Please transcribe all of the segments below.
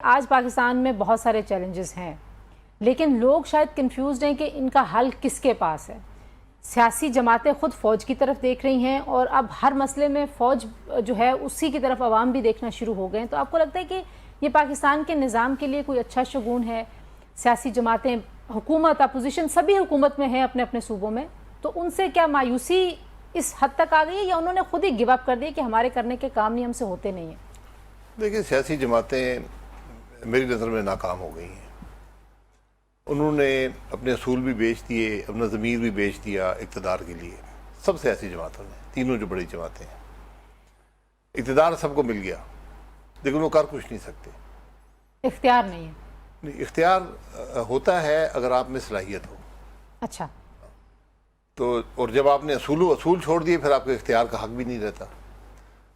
آج پاکستان میں بہت سارے چیلنجز ہیں لیکن لوگ شاید کنفیوزڈ ہیں کہ ان کا حل کس کے پاس ہے۔ سیاسی جماعتیں خود فوج کی طرف دیکھ رہی ہیں اور اب ہر مسئلے میں فوج جو ہے اسی کی طرف عوام بھی دیکھنا شروع ہو گئے ہیں۔ تو آپ کو لگتا ہے کہ یہ پاکستان کے نظام کے لیے کوئی اچھا شگون ہے؟ سیاسی جماعتیں، حکومت، اپوزیشن سبھی حکومت میں ہیں اپنے اپنے صوبوں میں، تو ان سے کیا مایوسی اس حد تک آ گئی ہے یا انہوں نے خود ہی گیو اپ کر دیا کہ ہمارے کرنے کے کام نہیں، ہم سے ہوتے نہیں ہیں؟ دیکھیں، سیاسی جماعتیں میری نظر میں ناکام ہو گئی ہیں۔ انہوں نے اپنے اصول بھی بیچ دیے، اپنا ضمیر بھی بیچ دیا اقتدار کے لیے۔ سب سیاسی جماعتوں نے، تینوں جو بڑی جماعتیں ہیں، اقتدار سب کو مل گیا لیکن وہ کر کچھ نہیں سکتے۔ اختیار نہیں ہے؟ نہیں، اختیار ہوتا ہے اگر آپ میں صلاحیت ہو۔ اچھا، تو اور جب آپ نے اصول چھوڑ دیے پھر آپ کے اختیار کا حق بھی نہیں رہتا،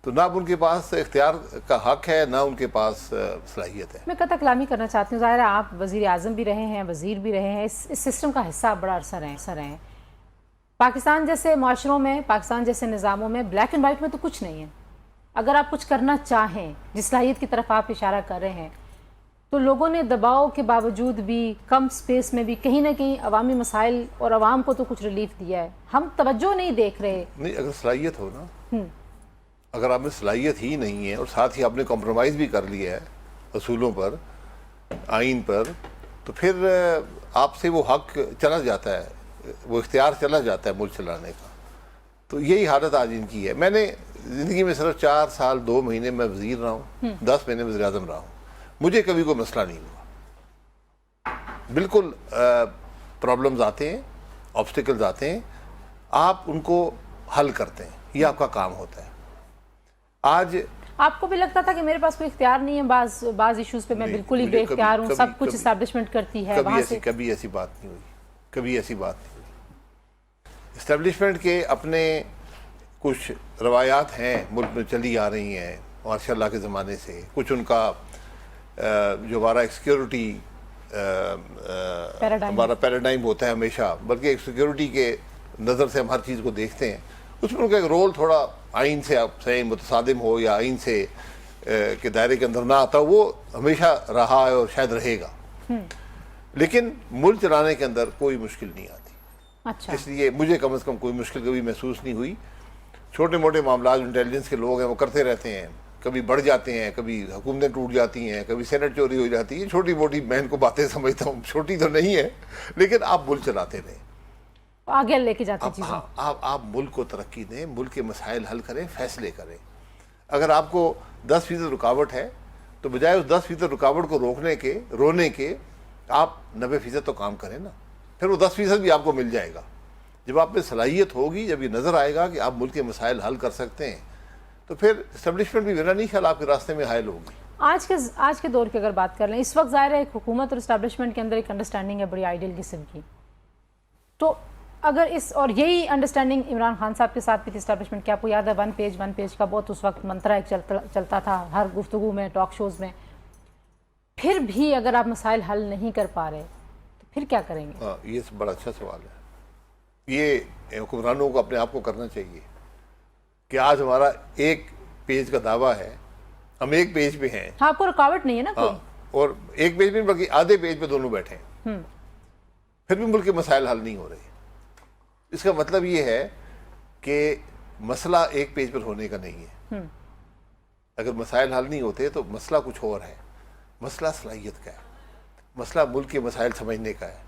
تو نہ اب ان کے پاس اختیار کا حق ہے نہ ان کے پاس صلاحیت ہے۔ میں قطع کلامی کرنا چاہتی ہوں، ظاہر ہے آپ وزیر اعظم بھی رہے ہیں، وزیر بھی رہے ہیں، اس سسٹم کا حصہ بڑا عرصہ رہے ہیں۔ پاکستان جیسے معاشروں میں، پاکستان جیسے نظاموں میں بلیک اینڈ وائٹ میں تو کچھ نہیں ہے۔ اگر آپ کچھ کرنا چاہیں، جس صلاحیت کی طرف آپ اشارہ کر رہے ہیں، تو لوگوں نے دباؤ کے باوجود بھی، کم سپیس میں بھی کہیں نہ کہیں عوامی مسائل اور عوام کو تو کچھ ریلیف دیا ہے۔ ہم توجہ نہیں دیکھ رہے۔ نہیں، اگر صلاحیت ہو نا، اگر آپ میں صلاحیت ہی نہیں ہے اور ساتھ ہی آپ نے کمپرومائز بھی کر لیا ہے اصولوں پر، آئین پر، تو پھر آپ سے وہ حق چلا جاتا ہے، وہ اختیار چلا جاتا ہے ملک چلانے کا۔ تو یہی حالت آج ان کی ہے۔ میں نے زندگی میں صرف 4 سال 2 مہینے میں وزیر رہا ہوں، 10 مہینے وزیر اعظم رہا ہوں، مجھے کبھی کوئی مسئلہ نہیں ہوا۔ بالکل پرابلمز آتے ہیں، آبسٹیکلز آتے ہیں، آپ ان کو حل کرتے ہیں، یہ آپ کا کام ہوتا ہے۔ آج آپ کو بھی لگتا تھا کہ میرے پاس کوئی اختیار نہیں ہے، بعض ایشوز پہ میں بالکل ہی بے اختیار ہوں، سب کچھ اسٹیبلشمنٹ کرتی ہے وہاں سے؟ کبھی ایسی بات نہیں ہوئی، کبھی ایسی بات نہیں ہوئی۔ اسٹیبلشمنٹ کے اپنے کچھ روایات ہیں، ملک میں چلی آ رہی ہیں ماشاء اللہ کے زمانے سے۔ کچھ ان کا جو ہمارا ایک سیکیورٹی ہمارا پیراڈائم ہوتا ہے ہمیشہ، بلکہ ایک سیکیورٹی کے نظر سے ہم ہر چیز کو دیکھتے ہیں، اس میں ان کا ایک رول تھوڑا آئین سے آپ سے متصادم ہو یا آئین سے کے دائرے کے اندر نہ آتا، وہ ہمیشہ رہا ہے اور شاید رہے گا۔ لیکن ملک چلانے کے اندر کوئی مشکل نہیں آتی۔ اچھا، اس لیے مجھے کم از کم کوئی مشکل کبھی محسوس نہیں ہوئی۔ چھوٹے موٹے معاملات انٹیلیجنس کے لوگ ہیں وہ کرتے رہتے ہیں، کبھی بڑھ جاتے ہیں، کبھی حکومتیں ٹوٹ جاتی ہیں، کبھی سینٹ چوری ہو جاتی ہے، چھوٹی موٹی میں ان کو باتیں سمجھتا ہوں، چھوٹی تو نہیں ہے، لیکن آپ ملک چلاتے رہیں، آگے لے کے جاتے چیزیں۔ آپ ملک کو ترقی دیں، ملک کے مسائل حل کریں، فیصلے کریں۔ اگر آپ کو 10% رکاوٹ ہے تو بجائے اس 10% رکاوٹ کو رونے کے آپ 90% تو کام کریں نا، پھر وہ 10% بھی آپ کو مل جائے گا۔ جب آپ میں صلاحیت ہوگی، جب یہ نظر آئے گا کہ آپ ملک کے مسائل حل کر سکتے ہیں، تو پھر اسٹیبلشمنٹ بھی میرا نہیں خیال آپ کے راستے میں حائل ہوگی۔ آج کے دور کی اگر بات کر لیں، اس وقت ظاہر ہے ایک حکومت اور اسٹیبلشمنٹ کے اندر ایک انڈرسٹینڈنگ ہے بڑی آئیڈیل قسم کی، تو اگر اور یہی انڈرسٹینڈنگ عمران خان صاحب کے ساتھ بھی تھی اسٹیبلشمنٹ کی، آپ کو یاد ہے ون پیج کا بہت اس وقت منترا ایک چلتا تھا ہر گفتگو میں، ٹاک شوز میں، پھر بھی اگر آپ مسائل حل نہیں کر پا رہے تو پھر کیا کریں گے؟ یہ بڑا اچھا سوال ہے۔ یہ حکمرانوں کو اپنے آپ کو کرنا چاہیے کہ آج ہمارا 1 پیج کا دعویٰ ہے، ہم 1 پیج پہ ہیں، آپ کو رکاوٹ نہیں ہے نا کوئی، اور 1 پیج میں بلکہ آدھے پیج پہ دونوں بیٹھے ہیں، پھر بھی ملک کے مسائل حل نہیں ہو رہے۔ اس کا مطلب یہ ہے کہ مسئلہ 1 پیج پر ہونے کا نہیں ہے۔ اگر مسائل حل نہیں ہوتے تو مسئلہ کچھ اور ہے۔ مسئلہ صلاحیت کا ہے، مسئلہ ملک کے مسائل سمجھنے کا ہے،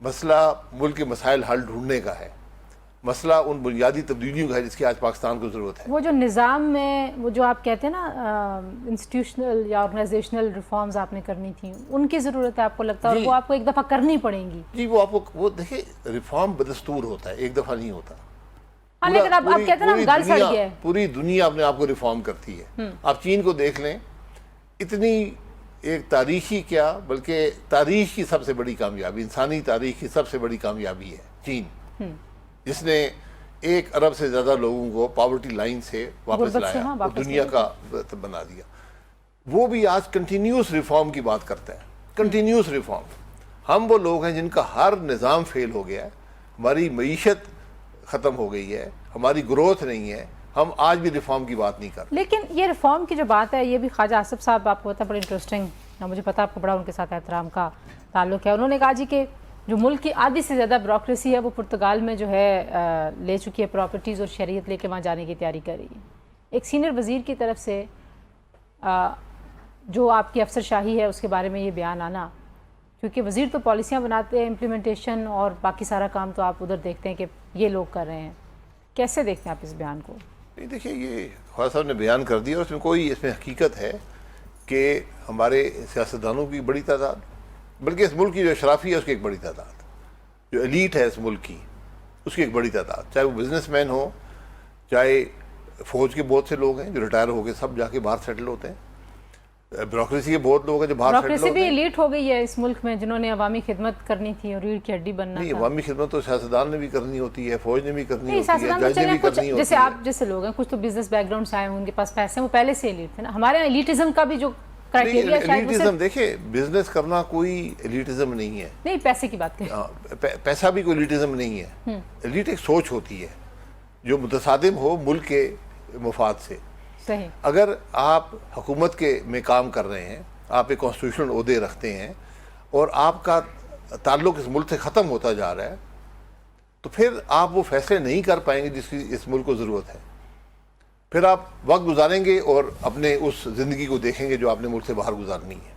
مسئلہ ملک کے مسائل حل ڈھونڈنے کا ہے، مسئلہ ان بنیادی تبدیلیوں کا ہے جس کی آج پاکستان کو ضرورت ہے۔ وہ جو نظام میں وہ جو آپ کہتے ہیں نا انسٹیٹیوشنل یا آرگنائزیشنل ریفارمز آپ نے کرنی تھیں، ان کی ضرورت ہے آپ کو لگتا ہے، اور وہ آپ کو ایک دفعہ کرنی پڑیں گی؟ جی، وہ آپ کو وہ دیکھیں، ریفارم بدستور ہوتا ہے، ایک دفعہ نہیں ہوتا۔ ہاں، لیکن آپ کہتے ہیں نا گل سڑ گیا ہے، پوری دنیا اپنے آپ کو ریفارم کرتی ہے۔ آپ چین کو دیکھ لیں، اتنی ایک تاریخی کیا بلکہ تاریخ کی سب سے بڑی کامیابی، انسانی تاریخ کی سب سے بڑی کامیابی ہے چین، جس نے 1 ارب سے زیادہ لوگوں کو پاورٹی لائن سے واپس لایا، دنیا کا بنا دیا۔ وہ بھی آج کنٹینیوس ریفارم کی بات کرتا ہے، کنٹینیوس ریفارم۔ ہم وہ لوگ ہیں جن کا ہر نظام فیل ہو گیا ہے، ہماری معیشت ختم ہو گئی ہے، ہماری گروتھ نہیں ہے، ہم آج بھی ریفارم کی بات نہیں کرتے۔ لیکن یہ ریفارم کی جو بات ہے، یہ بھی خواجہ آصف صاحب آپ کو پتہ بڑی انٹرسٹنگ مجھے پتا آپ کو بڑا ان کے ساتھ احترام کا تعلق ہے. انہوں نے کہا جی کہ جو ملک کی آدھی سے زیادہ بیوروکریسی ہے وہ پرتگال میں جو ہے لے چکی ہے پراپرٹیز اور شہریت لے کے وہاں جانے کی تیاری کر رہی ہے. ایک سینئر وزیر کی طرف سے جو آپ کی افسر شاہی ہے اس کے بارے میں یہ بیان آنا, کیونکہ وزیر تو پالیسیاں بناتے ہیں, امپلیمنٹیشن اور باقی سارا کام تو آپ ادھر دیکھتے ہیں کہ یہ لوگ کر رہے ہیں. کیسے دیکھتے ہیں آپ اس بیان کو؟ نہیں دیکھیے, یہ خواجہ صاحب نے بیان کر دیا اور اس میں کوئی اس میں حقیقت ہے کہ ہمارے سیاستدانوں کی بڑی تعداد, بلکہ اس ملک کی جو اشرافی ہے اس کی ایک بڑی تعداد, جو ایلیٹ ہے اس ملک کی اس کی ایک بڑی تعداد, چاہے وہ بزنس مین ہوں, چاہے فوج کے بہت سے لوگ ہیں جو ریٹائر ہو کے سب جا کے باہر سیٹل ہوتے ہیں, بیوروکریسی کے بہت لوگ ہیں جو باہر سیٹل ہوتے ہیں. بھی ایلیٹ ہو گئی ہے اس ملک میں جنہوں نے عوامی خدمت کرنی تھی اور ریڑھ کی ہڈی بننا نہیں, تھا. عوامی خدمت تو سیاستدان نے بھی کرنی ہوتی ہے, فوج نے بھی کرنی ہوتی ہے, جج نے بھی کرنی ہوتی جیسے ہے. آپ جیسے لوگ ہیں, کچھ تو بزنس بیک گراؤنڈ سے آئے ہیں, ان کے پاس پیسے ہیں, وہ پہلے سے ایلیٹ تھے نا. ہمارے یہاں ایلیٹزم کا بھی جو کرائٹیریا شاید ایلیٹزم دیکھیں, بزنس کرنا کوئی ایلیٹزم نہیں ہے. نہیں, پیسے کی بات کریں, پیسہ بھی کوئی ایلیٹزم نہیں ہے. ایلیٹ ایک سوچ ہوتی ہے جو متصادم ہو ملک کے مفاد سے. صحیح. اگر آپ حکومت کے میں کام کر رہے ہیں, آپ ایک کانسٹیٹیوشنل عہدے رکھتے ہیں اور آپ کا تعلق اس ملک سے ختم ہوتا جا رہا ہے, تو پھر آپ وہ فیصلے نہیں کر پائیں گے جس کی اس ملک کو ضرورت ہے. پھر آپ وقت گزاریں گے اور اپنے اس زندگی کو دیکھیں گے جو آپ نے ملک سے باہر گزارنی ہے.